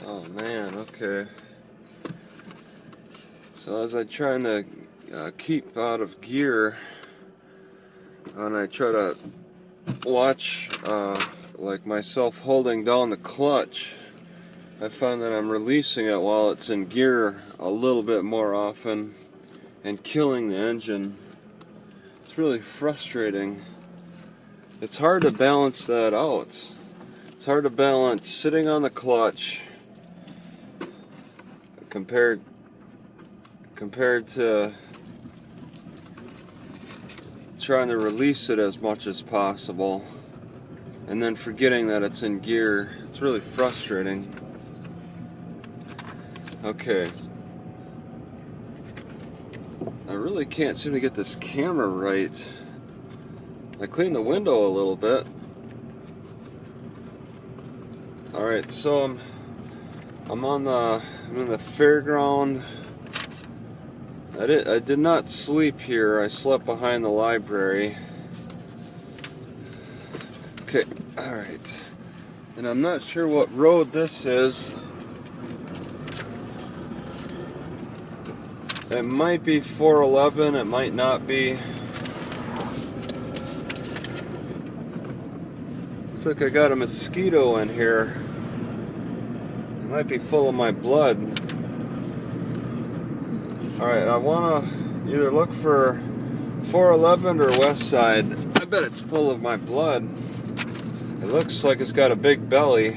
Oh man, okay. So as I'm trying to keep out of gear, and I try to watch like myself holding down the clutch, I find that I'm releasing it while it's in gear a little bit more often and killing the engine. It's really frustrating. It's hard to balance that out. It's hard to balance sitting on the clutch compared to trying to release it as much as possible and then forgetting that it's in gear. It's really frustrating. Okay. I really can't seem to get this camera right. I cleaned the window a little bit. Alright, so I'm in the fairground. I did not sleep here. I slept behind the library. Okay, alright. And I'm not sure what road this is. It might be 411, it might not be. Looks like I got a mosquito in here. It might be full of my blood. Alright, I want to either look for 411 or West Side. I bet it's full of my blood. It looks like it's got a big belly.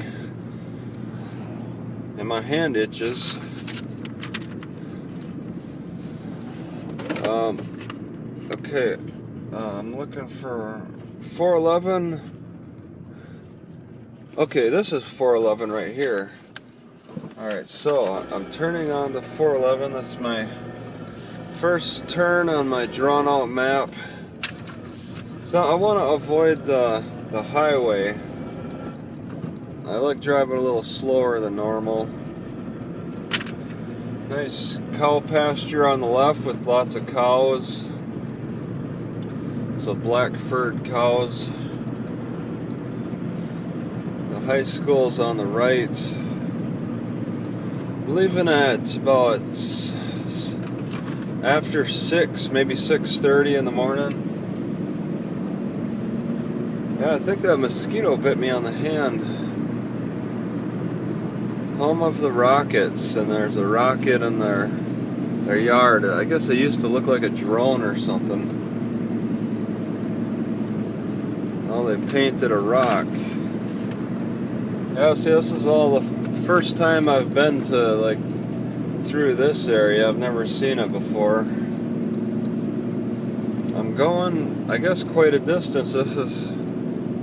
And my hand itches. Okay, I'm looking for 411. Okay, this is 411 right here. Alright, so I'm turning on to 411. That's my first turn on my drawn out map. So I want to avoid the highway. I like driving a little slower than normal. Nice cow pasture on the left with lots of cows. So black furred cows. The high school's on the right. I'm leaving at about after 6, maybe 6:30 in the morning. Yeah, I think that mosquito bit me on the hand. Home of the Rockets, and there's a rocket in their yard. I guess it used to look like a drone or something. Oh, they painted a rock. Yeah, see, this is all the first time I've been to, like, through this area. I've never seen it before. I'm going, I guess, quite a distance. This is...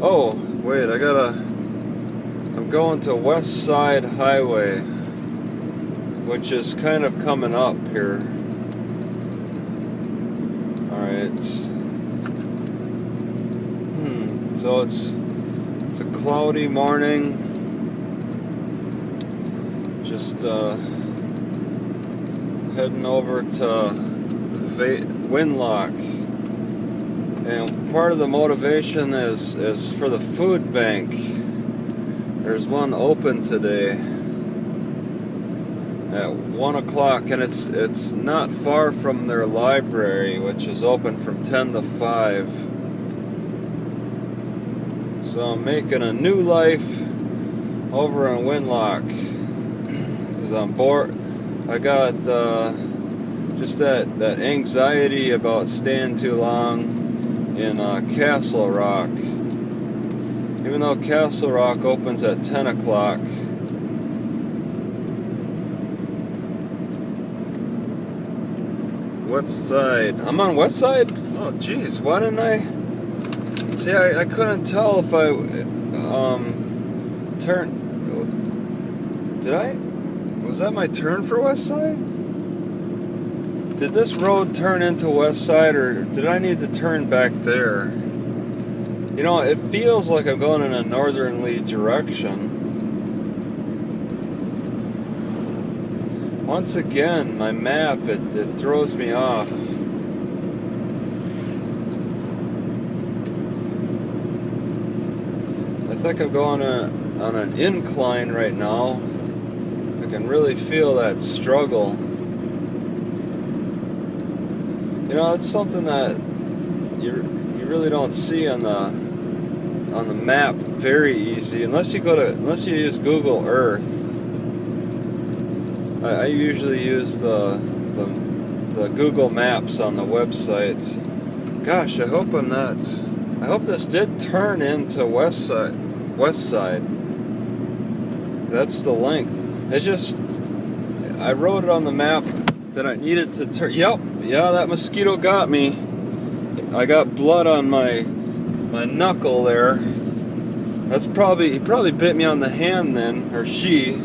Oh, wait, I'm going to West Side Highway, which is kind of coming up here. Alright. So it's a cloudy morning. Just heading over to Winlock. And part of the motivation is for the food bank. There's one open today at 1 o'clock, and it's not far from their library, which is open from 10 to 5. So I'm making a new life over in Winlock because I'm bored. I got just that anxiety about staying too long in Castle Rock. Even though Castle Rock opens at 10 o'clock. West Side. I'm on West Side? Oh, jeez. Why didn't I... See, I couldn't tell if I turned... Did I? Was that my turn for West Side? Did this road turn into West Side, or did I need to turn back there? You know, it feels like I'm going in a northerly direction. Once again, my map, it throws me off. I think I'm going on an incline right now. can really feel that struggle. You know, it's something that you really don't see on the map very easy unless you use Google Earth. I usually use the Google Maps on the website. Gosh, I hope this did turn into west side. That's the length. It's just, I wrote it on the map that I needed to turn. Yep, yeah, that mosquito got me. I got blood on my knuckle there. He probably bit me on the hand then, or she.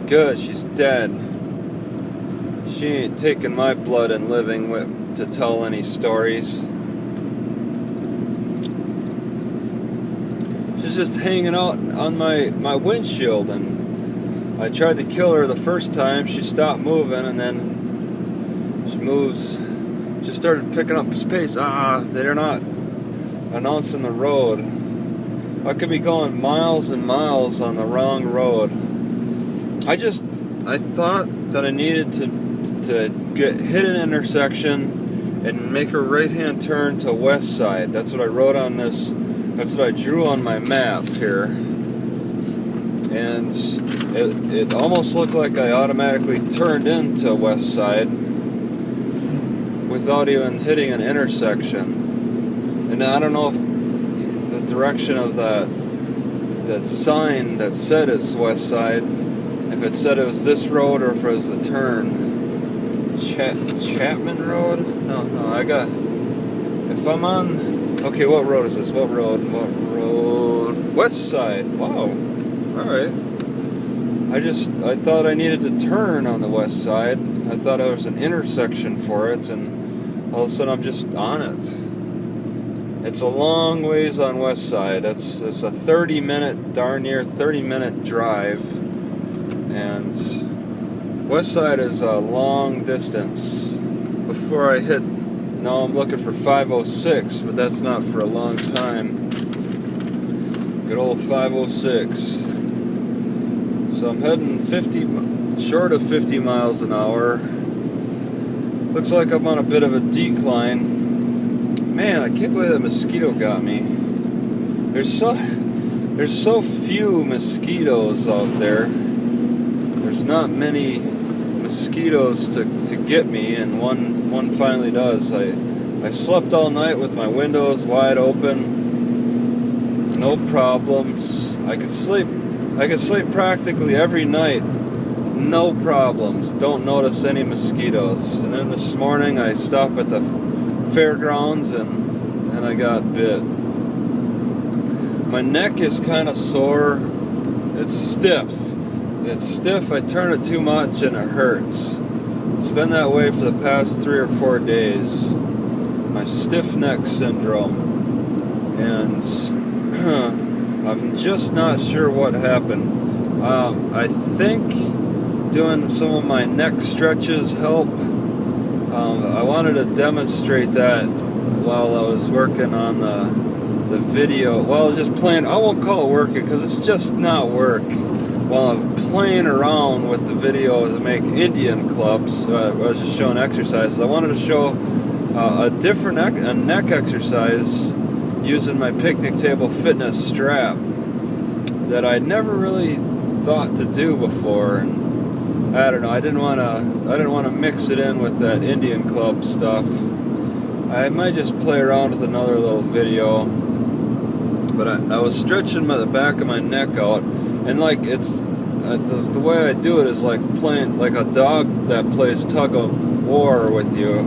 Good, she's dead. She ain't taking my blood and living to tell any stories. She's just hanging out on my windshield, and I tried to kill her the first time. She stopped moving, and then she started picking up space. They're not announcing the road. I could be going miles and miles on the wrong road. I thought that I needed to hit an intersection and make a right-hand turn to west side. That's what I wrote on this. That's what I drew on my map here. And it almost looked like I automatically turned into west side without even hitting an intersection. And I don't know if the direction of that sign that said it was west side, if it said it was this road or if it was the turn. Chapman Road? No, if I'm on, okay, what road is this? What road? West side. Wow. Alright. I thought I needed to turn on the west side. I thought there was an intersection for it, and all of a sudden I'm just on it. It's a long ways on west side. It's a 30-minute, darn near 30-minute drive. And west side is a long distance. Before I hit, now I'm looking for 506, but that's not for a long time. Good old 506. So I'm heading short of 50 miles an hour. Looks like I'm on a bit of a decline. Man, I can't believe that mosquito got me. There's so few mosquitoes out there. There's not many mosquitoes to get me, and one finally does. I slept all night with my windows wide open, no problems. I could sleep practically every night, no problems. Don't notice any mosquitoes. And then this morning I stopped at the fairgrounds and I got bit. My neck is kind of sore. It's stiff. I turn it too much and it hurts. It's been that way for the past 3 or 4 days. My stiff neck syndrome. And I'm just not sure what happened. I think doing some of my neck stretches help. I wanted to demonstrate that while I was working on the video. Well, I was just playing. I won't call it working because it's just not work. While I'm playing around with the video to make Indian clubs, I was just showing exercises. I wanted to show a different neck exercise using my picnic table fitness strap that I'd never really thought to do before. And I don't know. I didn't want to mix it in with that Indian club stuff. I might just play around with another little video. But I was stretching the back of my neck out. And like the way I do it is like playing like a dog that plays tug of war with you.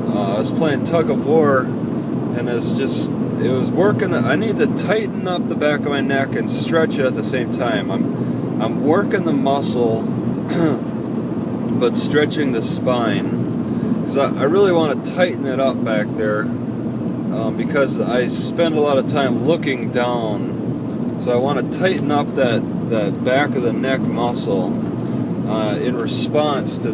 I was playing tug of war, and it was working. I need to tighten up the back of my neck and stretch it at the same time. I'm working the muscle, but stretching the spine because I really want to tighten it up back there because I spend a lot of time looking down. So I want to tighten up that back of the neck muscle in response to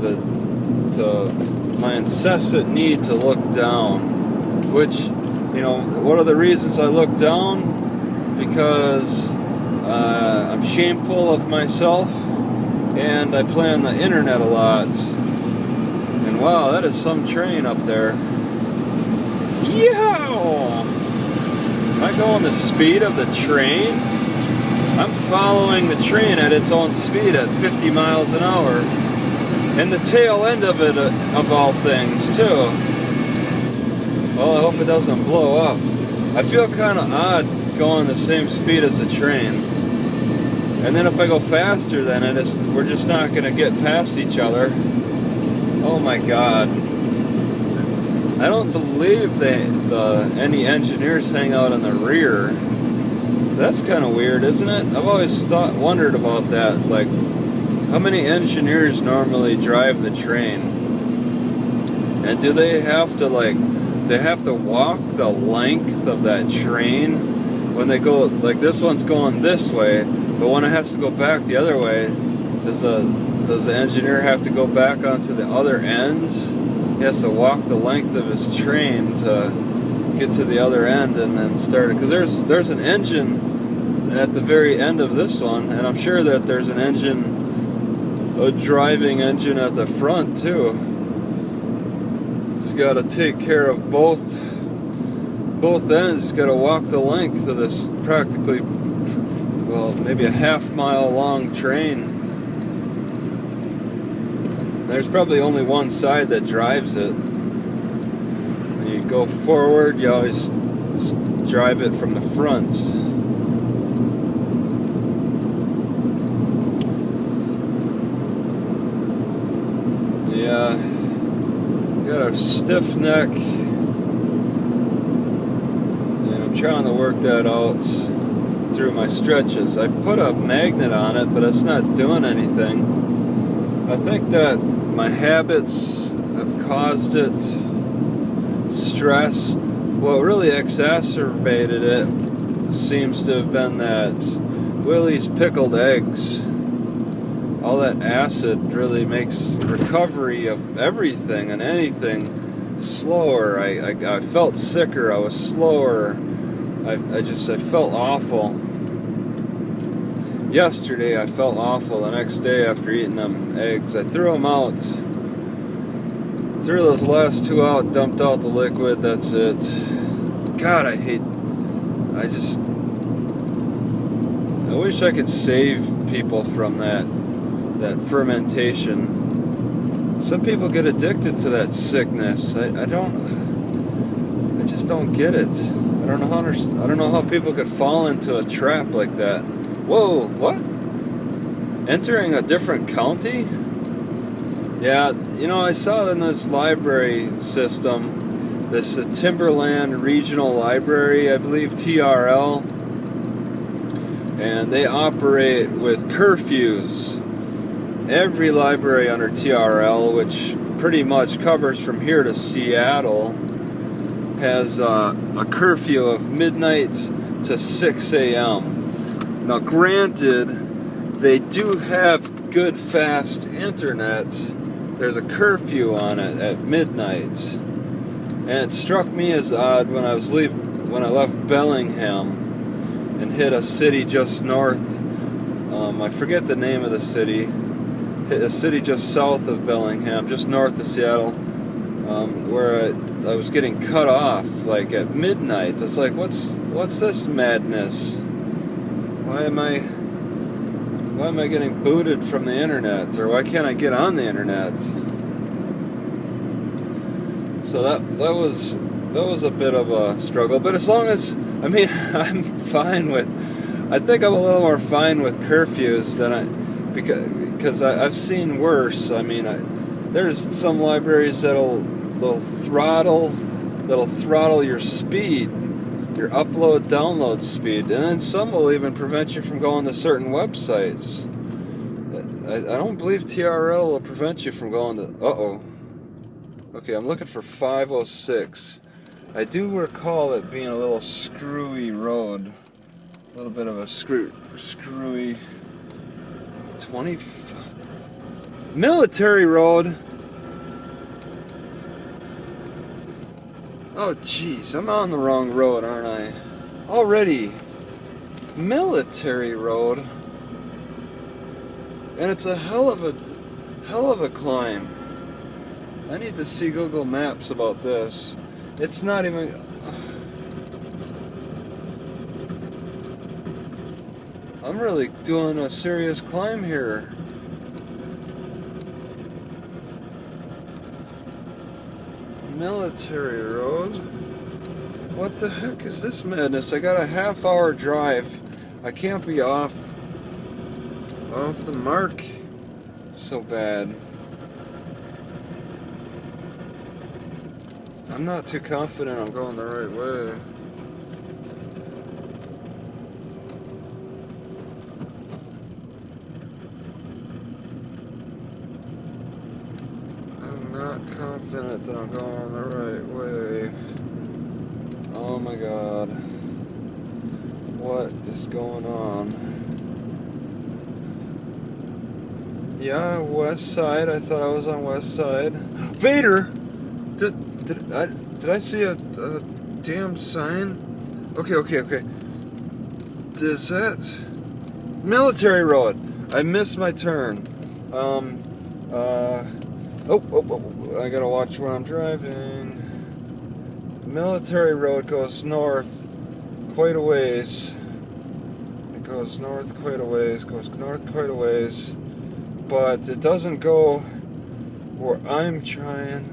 my incessant need to look down. Which, one of the reasons I look down because I'm shameful of myself, and I play on the internet a lot. And wow, that is some train up there. Yeehaw! Am I going the speed of the train? I'm following the train at its own speed at 50 miles an hour. And the tail end of it, of all things, too. Well, I hope it doesn't blow up. I feel kind of odd going the same speed as the train. And then if I go faster than it, we're just not going to get past each other. Oh my God. I don't believe any engineers hang out in the rear. That's kind of weird, isn't it? I've always wondered about that. Like, how many engineers normally drive the train? And do they have to walk the length of that train when they go, like this one's going this way, but when it has to go back the other way, does the engineer have to go back onto the other ends? He has to walk the length of his train to get to the other end and then start it. Because there's an engine at the very end of this one, and I'm sure that there's an engine, a driving engine at the front too. He's got to take care of both ends. He's got to walk the length of this practically, well, maybe a half-mile long train. There's probably only one side that drives it. When you go forward, you always drive it from the front. Yeah, got a stiff neck, and I'm trying to work that out through my stretches. I put a magnet on it, but it's not doing anything. I think that my habits have caused it, stress. What really exacerbated it seems to have been that Willie's pickled eggs. All that acid really makes recovery of everything and anything slower. I felt sicker. I was slower. I felt awful. Yesterday I felt awful. The next day after eating them eggs, I threw them out. Threw those last two out, dumped out the liquid, that's it. God, I wish I could save people from that fermentation. Some people get addicted to that sickness. I just don't get it. I don't know how people could fall into a trap like that. Whoa, what? Entering a different county? Yeah, you know, I saw in this library system, this Timberland Regional Library, I believe TRL, and they operate with curfews. Every library under TRL, which pretty much covers from here to Seattle, has a curfew of midnight to 6 a.m. Now, granted, they do have good, fast internet. There's a curfew on it at midnight, and it struck me as odd when I left Bellingham and hit a city just north. I forget the name of the city. Hit a city just south of Bellingham, just north of Seattle, where I was getting cut off like at midnight. It's like, what's this madness? Why am I getting booted from the internet, or why can't I get on the internet? So that was a bit of a struggle, but as long as, I mean, I'm fine with, I think I'm a little more fine with curfews than because I've seen worse. I mean, there's some libraries that'll throttle your speed, your upload-download speed, and then some will even prevent you from going to certain websites. I don't believe TRL will prevent you from going to... Uh-oh. Okay, I'm looking for 506. I do recall it being a little screwy road. A little bit of a screwy... 20... Military road! Oh, jeez, I'm on the wrong road, aren't I? Already. Military road. And it's a hell of a climb. I need to see Google Maps about this. It's not even... I'm really doing a serious climb here. Military road. What the heck is this madness? I got a half-hour drive. I can't be off the mark so bad. I'm not too confident I'm going the right way. I'm not confident that I'm going the right way. Oh my god. What is going on? Yeah, west side. I thought I was on west side. Vader! Did I see a damn sign? Okay. Does that... Military road! I missed my turn. I gotta watch where I'm driving. Military road goes north quite a ways. It goes north quite a ways, but it doesn't go where I'm trying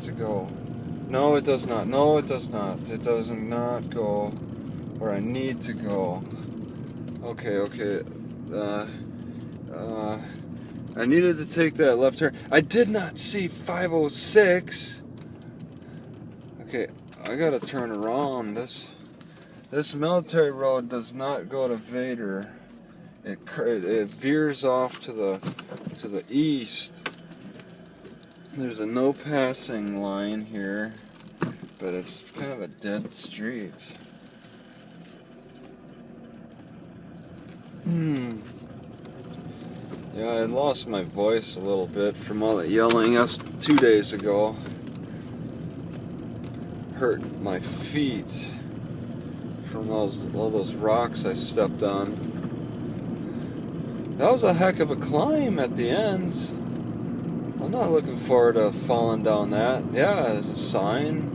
to go. No, it does not. It does not go where I need to go. Okay. I needed to take that left turn. I did not see 506. Okay, I gotta turn around. This military road does not go to Vader. It veers off to the east. There's a no passing line here, but it's kind of a dead street. Yeah, I lost my voice a little bit from all that yelling 2 days ago. Hurt my feet from all those rocks I stepped on. That was a heck of a climb at the end. I'm not looking forward to falling down that. Yeah, there's a sign.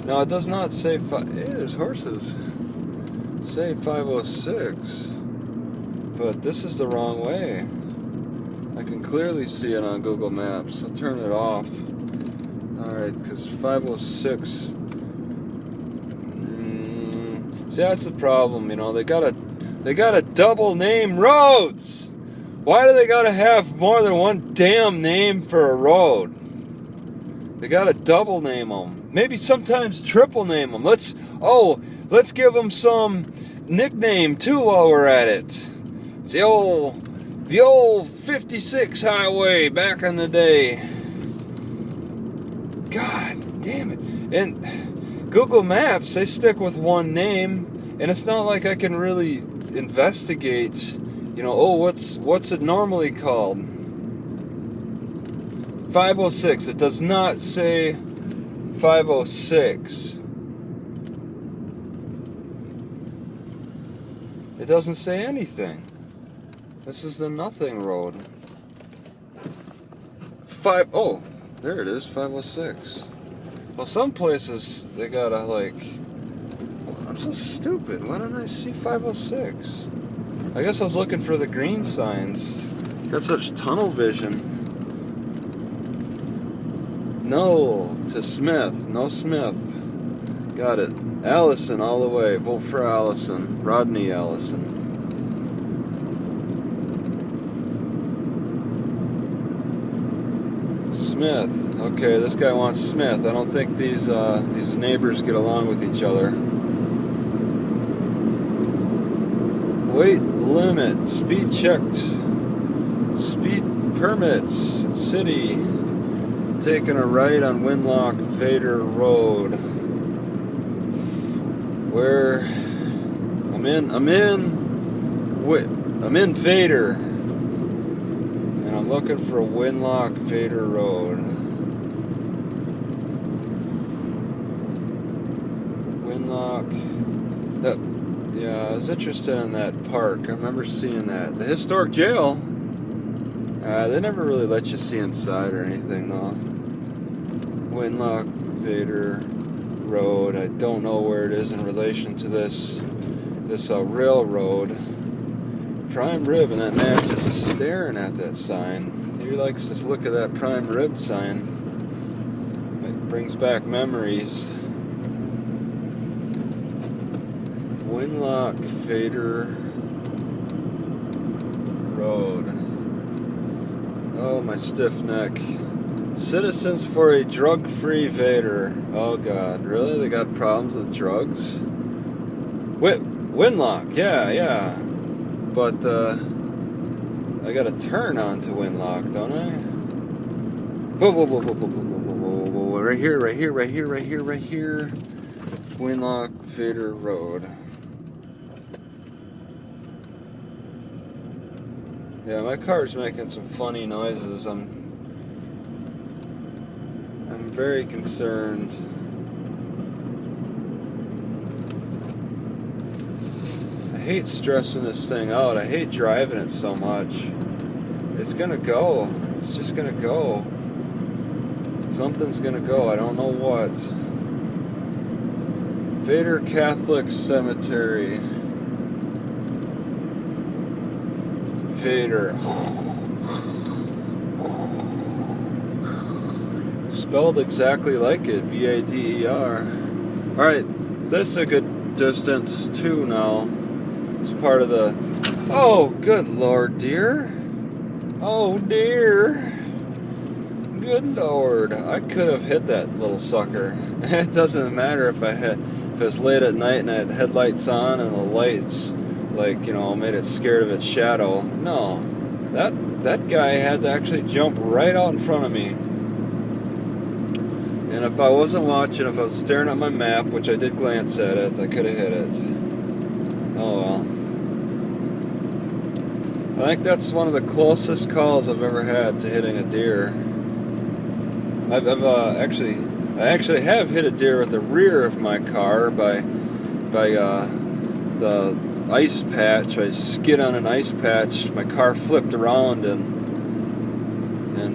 No, it does not say hey, there's horses. Say 506. But this is the wrong way. I can clearly see it on Google Maps. I'll turn it off. Alright, because 506... See, that's the problem, you know. They gotta double name roads! Why do they gotta have more than one damn name for a road? They gotta double name them. Maybe sometimes triple name them. Let's give them some nickname too while we're at it. It's the old 56 highway back in the day. God damn it. And Google Maps, they stick with one name, and it's not like I can really investigate, you know, what's it normally called? 506. It does not say 506. It doesn't say anything. This is the nothing road. There it is, 506. Well, some places they gotta I'm so stupid. Why don't I see 506? I guess I was looking for the green signs. Got such tunnel vision. No to Smith. No Smith. Got it. Allison all the way. Vote for Allison. Rodney Allison. Smith. Okay, this guy wants Smith. I don't think these neighbors get along with each other. Weight limit. Speed checked. Speed permits. City. Taking a right on Winlock Vader Road. Where I'm in Vader. And I'm looking for Winlock Vader Road. Winlock. Yeah, I was interested in that park. I remember seeing that. The historic jail, they never really let you see inside or anything, though. Winlock, Vader Road. I don't know where it is in relation to this railroad. Prime rib, and that man just staring at that sign. He likes to look at that prime rib sign. It brings back memories. Winlock, Vader Road. Oh, my stiff neck. Citizens for a drug-free Vader. Oh God, really? They got problems with drugs? Winlock, yeah. But I gotta turn onto Winlock, don't I? Whoa. Right here. Winlock, Vader Road. Yeah, my car's making some funny noises. I'm very concerned. I hate stressing this thing out. I hate driving it so much. It's gonna go. It's just gonna go. Something's gonna go. I don't know what. Vader Catholic Cemetery. Vader. Spelled exactly like it. V-A-D-E-R. Alright, this is a good distance too now. It's part of the... Oh, good lord, dear. Oh, dear. Good lord. I could have hit that little sucker. It doesn't matter if it's late at night and I had headlights on and the lights, like, you know, made it scared of its shadow. No. That guy had to actually jump right out in front of me. And if I wasn't watching, if I was staring at my map, which I did glance at it, I could have hit it. Oh well. I think that's one of the closest calls I've ever had to hitting a deer. I actually have hit a deer with the rear of my car by the ice patch. I skid on an ice patch. My car flipped around and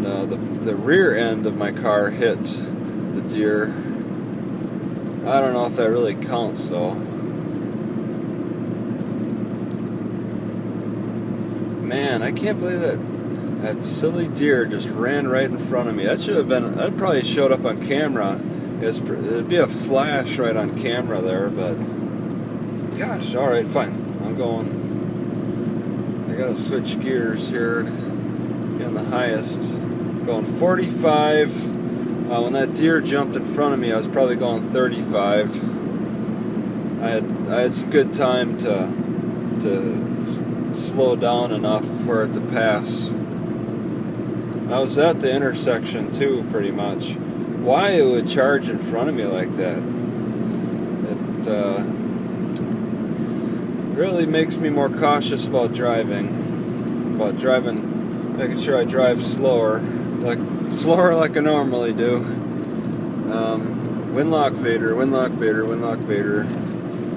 the rear end of my car hit the deer. I don't know if that really counts though. Man, I can't believe that silly deer just ran right in front of me. That probably showed up on camera. It'd be a flash right on camera there, but gosh, alright, fine. I'm going. I gotta switch gears here. Getting the highest. Going 45. When that deer jumped in front of me, I was probably going 35. I had some good time to slow down enough for it to pass. I was at the intersection too, pretty much. Why it would charge in front of me like that? It really makes me more cautious about driving. Making sure I drive slower like I normally do. Winlock Vader.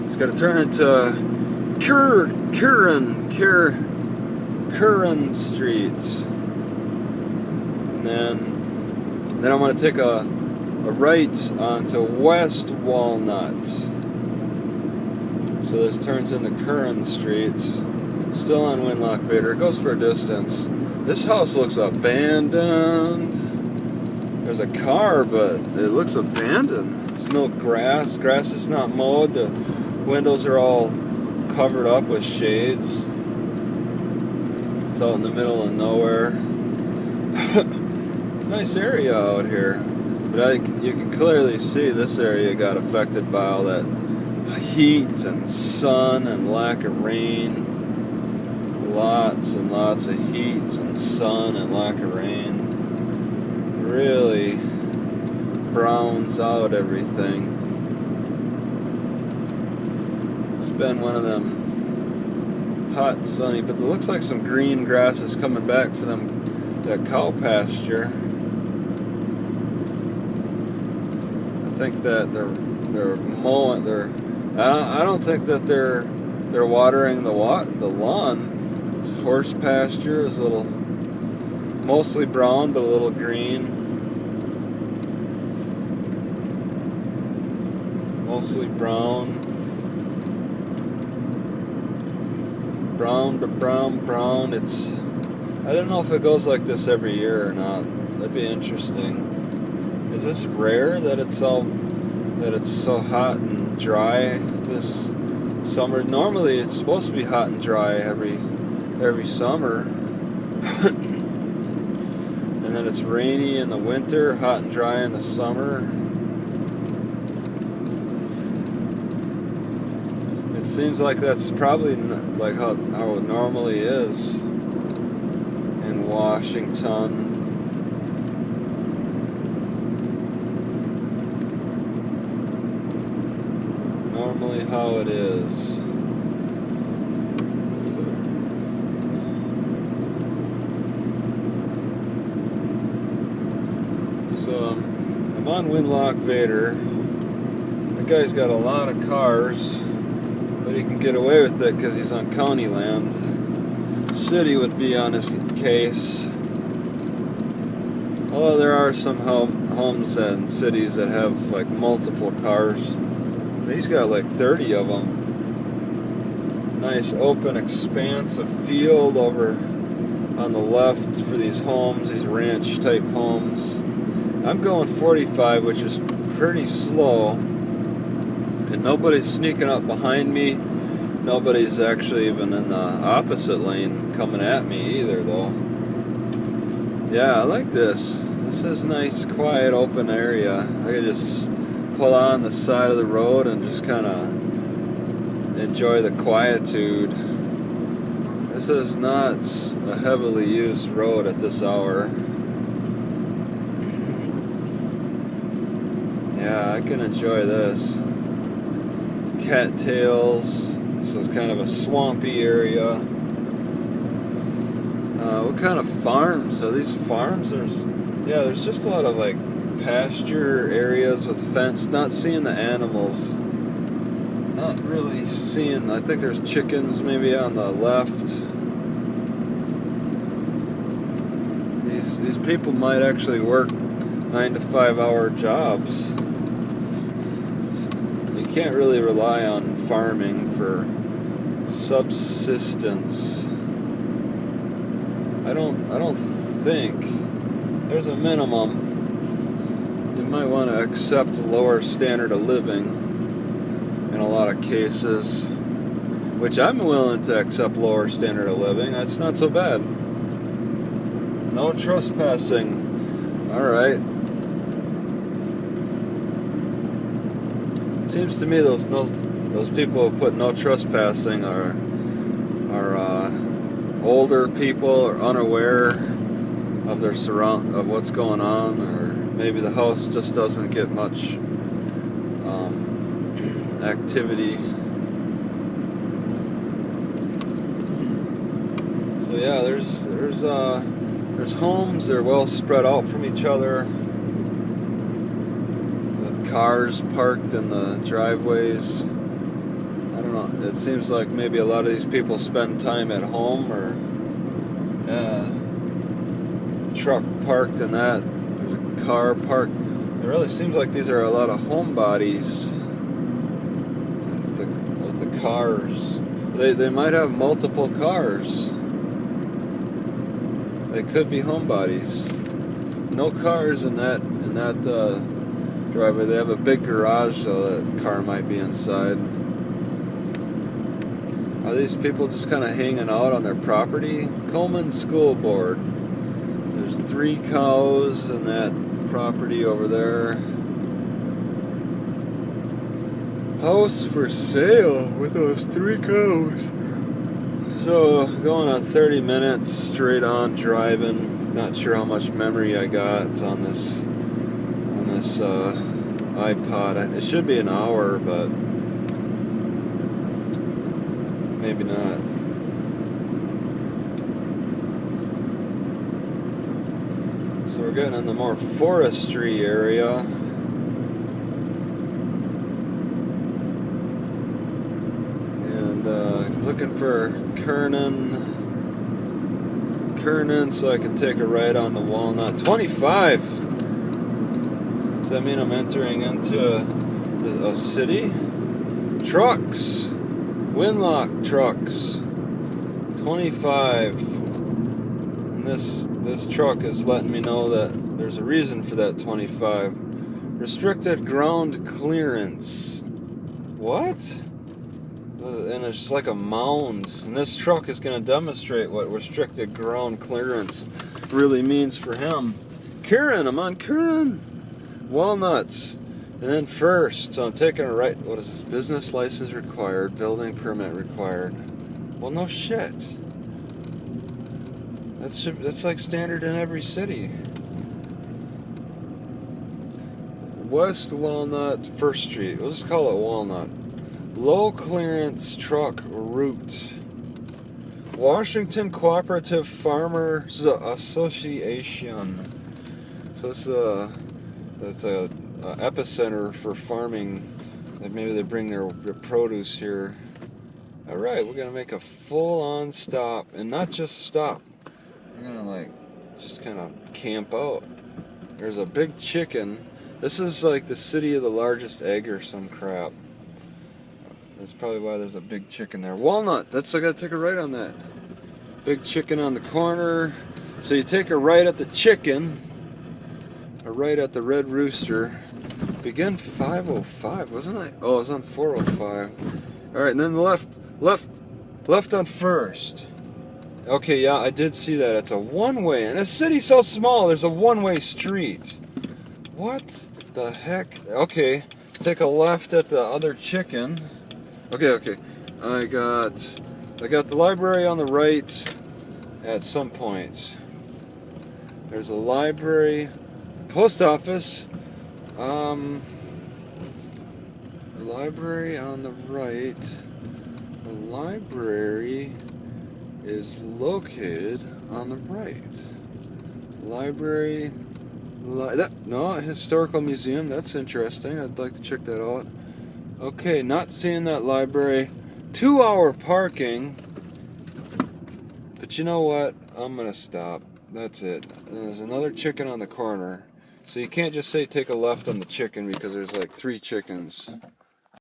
It's got to turn into Curran Street. And then I'm going to take a right onto West Walnut. So this turns into Curran Street. Still on Winlock Vader. It goes for a distance. This house looks abandoned. There's a car, but it looks abandoned. There's no grass. Grass is not mowed. The windows are all covered up with shades. It's out in the middle of nowhere. It's a nice area out here. But you can clearly see this area got affected by all that heat and sun and lack of rain. Lots and lots of heat and sun and lack of rain. Really browns out everything. It's been one of them hot, sunny, but it looks like some green grass is coming back for that cow pasture. I think that they're mowing. I don't think that they're they're watering the lawn. It's horse pasture is a little, mostly brown, but a little green. Mostly brown. Brown to brown. It's, I don't know if it goes like this every year or not. That'd be interesting. Is this rare that it's so hot and dry this summer? Normally it's supposed to be hot and dry every summer. And then it's rainy in the winter, hot and dry in the summer. It seems like that's probably like how it normally is in Washington. Normally how it is. So I'm on Winlock Vader. The guy's got a lot of cars, but he can get away with it because he's on county land. City would be on his case. Although there are some homes and cities that have like multiple cars. But he's got like 30 of them. Nice open expanse of field over on the left for these homes, these ranch type homes. I'm going 45, which is pretty slow. And nobody's sneaking up behind me. Nobody's actually even in the opposite lane coming at me either, though. Yeah, I like this. This is a nice, quiet, open area. I could just pull on the side of the road and just kind of enjoy the quietude. This is not a heavily used road at this hour. Yeah, I can enjoy this. Cattails. This is kind of a swampy area. What kind of farms? Are these farms? There's just a lot of like pasture areas with fence. Not seeing the animals. Not really seeing. I think there's chickens maybe on the left. These people might actually work 9 to 5 hour jobs. You can't really rely on farming for subsistence. I don't think there's a minimum. You might want to accept a lower standard of living in a lot of cases, which I'm willing to accept lower standard of living. That's not so bad. No trespassing. All right. Seems to me those people who put no trespassing are older people or unaware of their of what's going on, or maybe the house just doesn't get much activity. So yeah, there's homes. They're well spread out from each other, with cars parked in the driveways. I don't know. It seems like maybe a lot of these people spend time at home, or truck parked in that. There's a car parked. It really seems like these are a lot of homebodies with the cars. They might have multiple cars. They could be homebodies. No cars in that driveway. They have a big garage, so that car might be inside. Are these people just kind of hanging out on their property? Coleman School Board. There's 3 cows in that property over there. House for sale with those 3 cows. So going on 30 minutes straight on driving. Not sure how much memory I got. It's on this iPod. It should be an hour, but maybe not. So we're getting in the more forestry area. And for Kernan so I can take a ride on the Walnut. 25! Does that mean I'm entering into a city? Trucks! Winlock trucks. 25. And this truck is letting me know that there's a reason for that 25. Restricted ground clearance. What? And it's just like a mound. And this truck is going to demonstrate what restricted ground clearance really means for him. Kieran, I'm on Kieran. Walnuts. And then first, so I'm taking a right. What is this? Business license required. Building permit required. Well, no shit. That's like standard in every city. West Walnut, First Street. We'll just call it Walnut. Low clearance truck route. Washington Cooperative Farmers Association. So it's that's a epicenter for farming. Maybe they bring their produce here. All right, we're gonna make a full-on stop, and not just stop. We're gonna like just kind of camp out. There's a big chicken. This is like the city of the largest egg or some crap. That's probably why there's a big chicken there. Walnut, I gotta take a right on that. Big chicken on the corner. So you take a right at the chicken, a right at the Red Rooster. Begin 505, wasn't I? Oh, I was on 405. Alright, and then left on First. Okay, yeah, I did see that. It's a one-way. And a city so small, there's a one-way street. What the heck? Okay, take a left at the other chicken. Okay. I got the library on the right at some point. There's a library, post office. The library on the right. The library is located on the right. Library. Historical museum. That's interesting. I'd like to check that out. Okay, not seeing that library. 2-hour parking. But you know what? I'm gonna stop. That's it. And there's another chicken on the corner. So you can't just say take a left on the chicken because there's like 3 chickens.